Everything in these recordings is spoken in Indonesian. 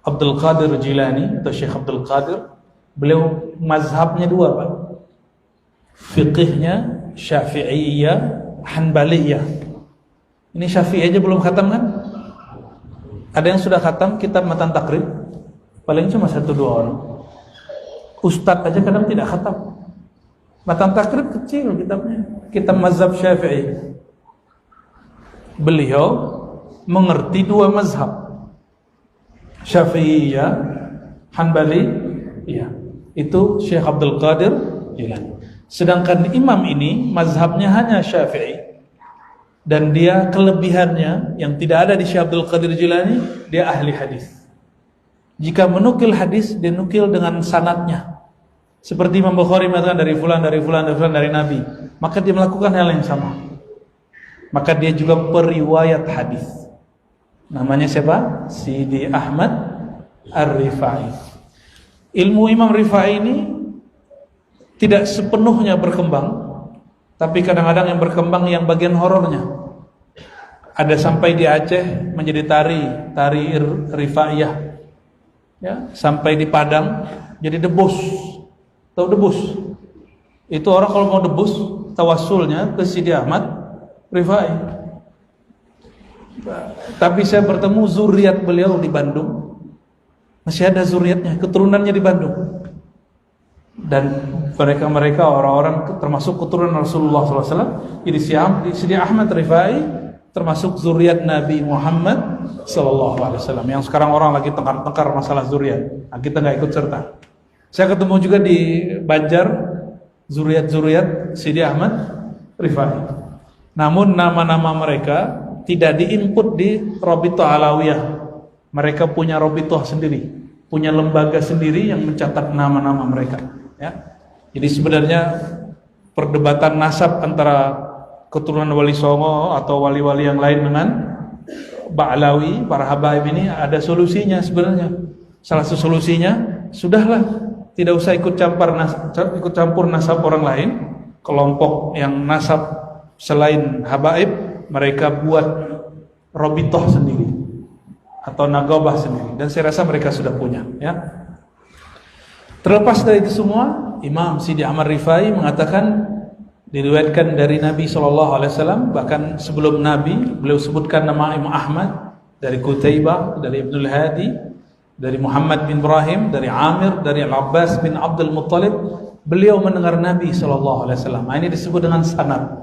Abdul Qadir Jilani atau Syekh Abdul Qadir, beliau mazhabnya dua, Pak. Fiqihnya Syafi'iyah, Hanbaliyah. Ini Syafi'i aja belum khatam kan? Ada yang sudah khatam kitab Matan Takrib? Paling cuma 1-2 orang. Ustadz aja kadang tidak khatam. Matan Takrib kecil kitabnya, kitab mazhab Syafi'i. Beliau mengerti dua mazhab, Syafi'iyah, Hanbaliyah. Itu Syekh Abdul Qadir Jilani. Sedangkan imam ini mazhabnya hanya Syafi'i, dan dia kelebihannya yang tidak ada di Syekh Abdul Qadir Jilani, dia ahli hadis. Jika menukil hadis, dia nukil dengan sanadnya. Seperti Imam Bukhari mengatakan dari fulan, dari fulan, dari fulan, dari Nabi, maka dia melakukan hal yang sama. Maka dia juga periwayat hadis. Namanya siapa? Sidi Ahmad Ar-Rifai. Ilmu Imam Rifai ini tidak sepenuhnya berkembang, tapi kadang-kadang yang berkembang yang bagian horornya. Ada sampai di Aceh menjadi tari Rifaiyah, ya, sampai di Padang jadi debus. Tahu debus? Itu orang kalau mau debus, tawassulnya ke Sidi Ahmad Rifai. Tapi saya bertemu zuriat beliau di Bandung. Masih ada zuriatnya, keturunannya di Bandung. Dan mereka orang-orang termasuk keturunan Rasulullah SAW. Jadi Sidi Ahmad Rifai termasuk zuriat Nabi Muhammad SAW. Yang sekarang orang lagi tengkar-tengkar masalah zuriat. Nah, kita nggak ikut serta. Saya ketemu juga di Banjar zuriat Sidi Ahmad Rifai. Namun nama-nama mereka tidak diinput di Rabithah Alawiyah. Mereka punya Rabithah sendiri, punya lembaga sendiri yang mencatat nama-nama mereka, ya. Jadi sebenarnya perdebatan nasab antara keturunan Wali Songo atau wali-wali yang lain dengan Ba'alawi, para habaib ini ada solusinya sebenarnya. Salah satu solusinya, sudahlah, tidak usah ikut campur nasab orang lain. Kelompok yang nasab selain habaib, mereka buat Rabithah sendiri atau Nagobah sendiri, dan saya rasa mereka sudah punya, ya. Terlepas dari itu semua, Imam Sidi Ahmad Rifai mengatakan, diriwayatkan dari Nabi SAW, bahkan sebelum Nabi beliau sebutkan nama Imam Ahmad, dari Qutaibah, dari Ibnul Hadi, dari Muhammad bin Ibrahim, dari Amir, dari Al-Abbas bin Abdul Muttalib. Beliau mendengar Nabi SAW. Nah, ini disebut dengan sanad.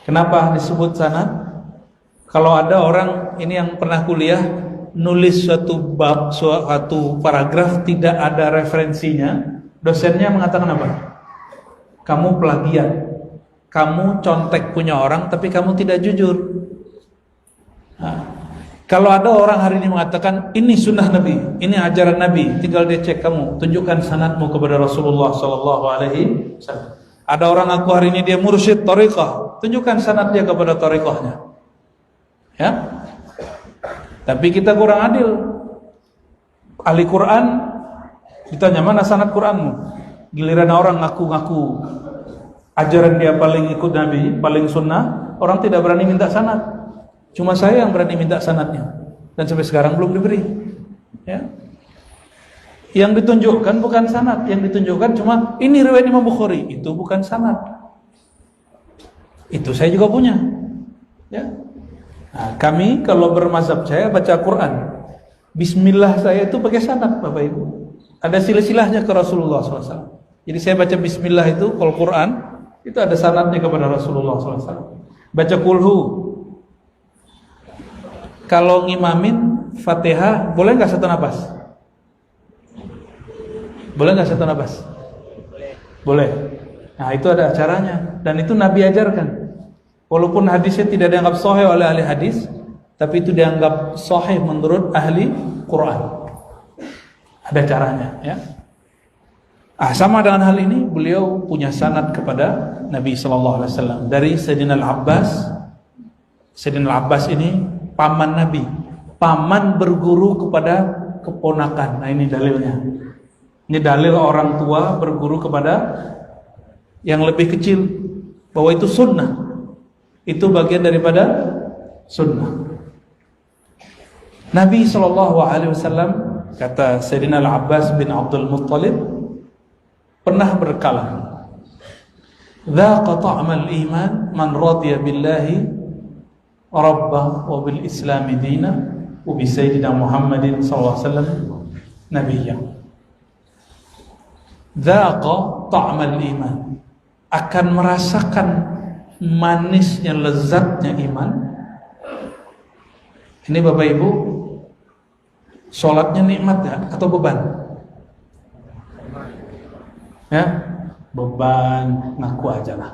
Kenapa disebut sanad? Kalau ada orang ini yang pernah kuliah, nulis suatu bab, suatu paragraf tidak ada referensinya, dosennya mengatakan apa? Kamu plagiat, kamu contek punya orang, tapi kamu tidak jujur. Nah, kalau ada orang hari ini mengatakan ini sunnah Nabi, ini ajaran Nabi, tinggal dia cek, kamu tunjukkan sanadmu kepada Rasulullah SAW. Ada orang aku hari ini dia mursyid thariqah, tunjukkan sanad dia kepada thariqahnya, ya. Tapi kita kurang adil. Ahli Quran ditanya mana sanad Quranmu, giliran orang ngaku-ngaku ajaran dia paling ikut Nabi, paling sunnah, orang tidak berani minta sanad. Cuma saya yang berani minta sanadnya, dan sampai sekarang belum diberi, ya. Yang ditunjukkan bukan sanad, yang ditunjukkan cuma ini riwayat Imam Bukhari, itu bukan sanad. Itu saya juga punya, ya. Nah, kami kalau bermazhab saya baca Quran, bismillah saya itu pakai sanad, Bapak Ibu. Ada silsilahnya ke Rasulullah SAW. Jadi saya baca bismillah itu kalau Quran itu ada sanadnya kepada Rasulullah SAW. Baca kulhu, kalau ngimamin Fatihah boleh nggak satu nafas? Boleh nggak satu nafas? Boleh. Nah, itu ada acaranya, dan itu Nabi ajarkan. Walaupun hadisnya tidak dianggap sahih oleh ahli hadis, tapi itu dianggap sahih menurut ahli Quran. Ada caranya, ya. Sama dengan hal ini, beliau punya sanad kepada Nabi SAW dari Sayyidina Al-Abbas. Sayyidina Al-Abbas ini paman Nabi, paman berguru kepada keponakan. Nah, ini dalilnya. Ini dalil orang tua berguru kepada yang lebih kecil, bahwa itu sunnah. Itu bagian daripada sunnah. Nabi SAW, kata Sayyidina Al-Abbas bin Abdul Muttalib, pernah berkala, "Dzaqa ta'mal iman man radiya billahi rabba wa bil islami dina wa bi sayyidina Muhammadin sallallahu alaihi wasallam nabiyya." Dzaqa ta'mal iman, akan merasakan manisnya, lezatnya iman. Ini Bapak Ibu, sholatnya nikmat ya atau beban? Ya, beban, ngaku aja lah.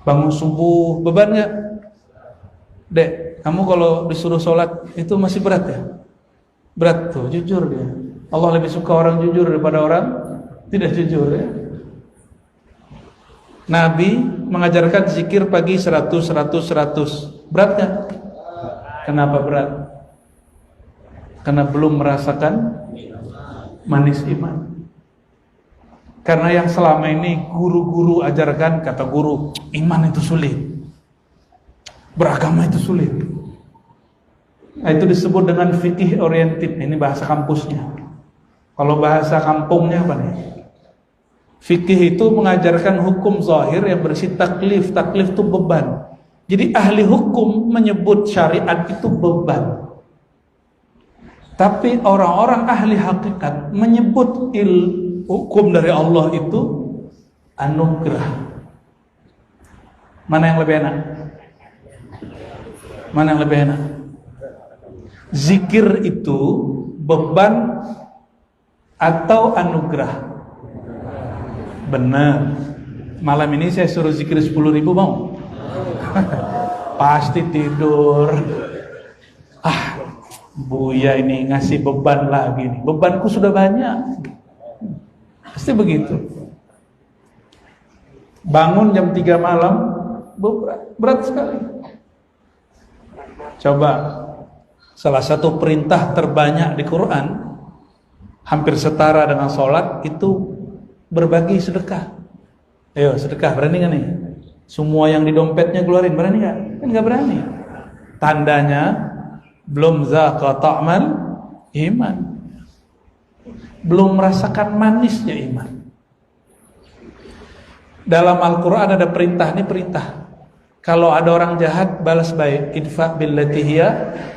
Bangun subuh, beban nggak? Dek, kamu kalau disuruh sholat itu masih berat ya? Berat tuh, jujur dia. Allah lebih suka orang jujur daripada orang tidak jujur ya. Nabi mengajarkan zikir pagi 100. Berat nggak? Kenapa berat? Karena belum merasakan manis iman. Karena yang selama ini guru-guru ajarkan, kata guru, iman itu sulit, beragama itu sulit. Nah, itu disebut dengan fikih oriented. Ini bahasa kampusnya. Kalau bahasa kampungnya apa nih? Fikih itu mengajarkan hukum zahir yang berisi taklif. Taklif itu beban. Jadi ahli hukum menyebut syariat itu beban. Tapi orang-orang ahli hakikat menyebut hukum dari Allah itu anugerah. Mana yang lebih enak? Mana yang lebih enak? Zikir itu beban atau anugerah? Benar. Malam ini saya suruh zikir 10.000 mau? Pasti tidur. Buya ini ngasih beban lagi nih. Bebanku sudah banyak. Pasti begitu. Bangun jam 3 malam, berat sekali. Coba, salah satu perintah terbanyak di Quran, hampir setara dengan sholat, itu berbagi sedekah. Ayo sedekah, berani gak nih? Semua yang di dompetnya keluarin, berani gak? Kan gak berani. Tandanya belum zaqa ta'mal iman, belum merasakan manisnya iman. Dalam Al-Quran ada perintah, ini perintah. Kalau ada orang jahat, balas baik. Idfa billati hiya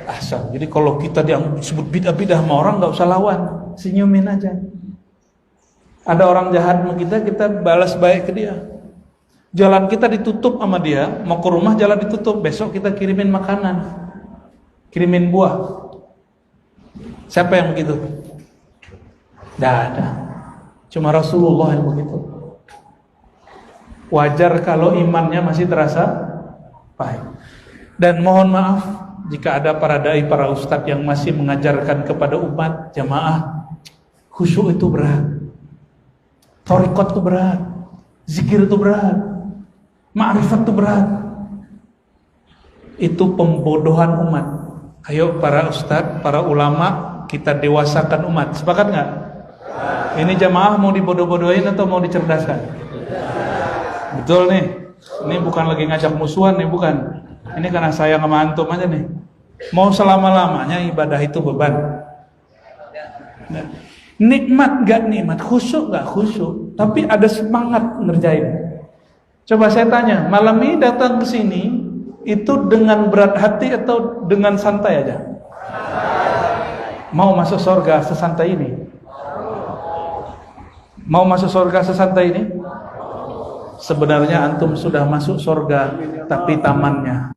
ahsan. Jadi kalau kita disebut bidah-bidah sama orang, gak usah lawan, senyumin aja. Ada orang jahat sama kita balas baik ke dia. Jalan kita ditutup sama dia, mau ke rumah jalan ditutup, besok kita kirimin makanan, kirimin buah. Siapa yang begitu? Tidak ada. Cuma Rasulullah yang begitu. Wajar kalau imannya masih terasa baik. Dan mohon maaf jika ada para dai, para ustadz yang masih mengajarkan kepada umat jamaah, khusyuk itu berat, thariqat itu berat, zikir itu berat, ma'rifat itu berat. Itu pembodohan umat. Ayo para ustadz, para ulama, kita dewasakan umat. Sepakat nggak? Ini jamaah mau dibodoh-bodohin atau mau dicerdaskan? Betul nih. Ini bukan lagi ngajak musuhan nih, bukan. Ini karena sayang sama antum aja nih. Mau selama-lamanya ibadah itu beban. Nikmat gak nikmat, khusyuk gak khusyuk, tapi ada semangat ngerjain. Coba saya tanya, malam ini datang ke sini itu dengan berat hati atau dengan santai aja? Mau masuk surga sesantai ini? Mau masuk surga sesantai ini? Sebenarnya antum sudah masuk surga, tapi tamannya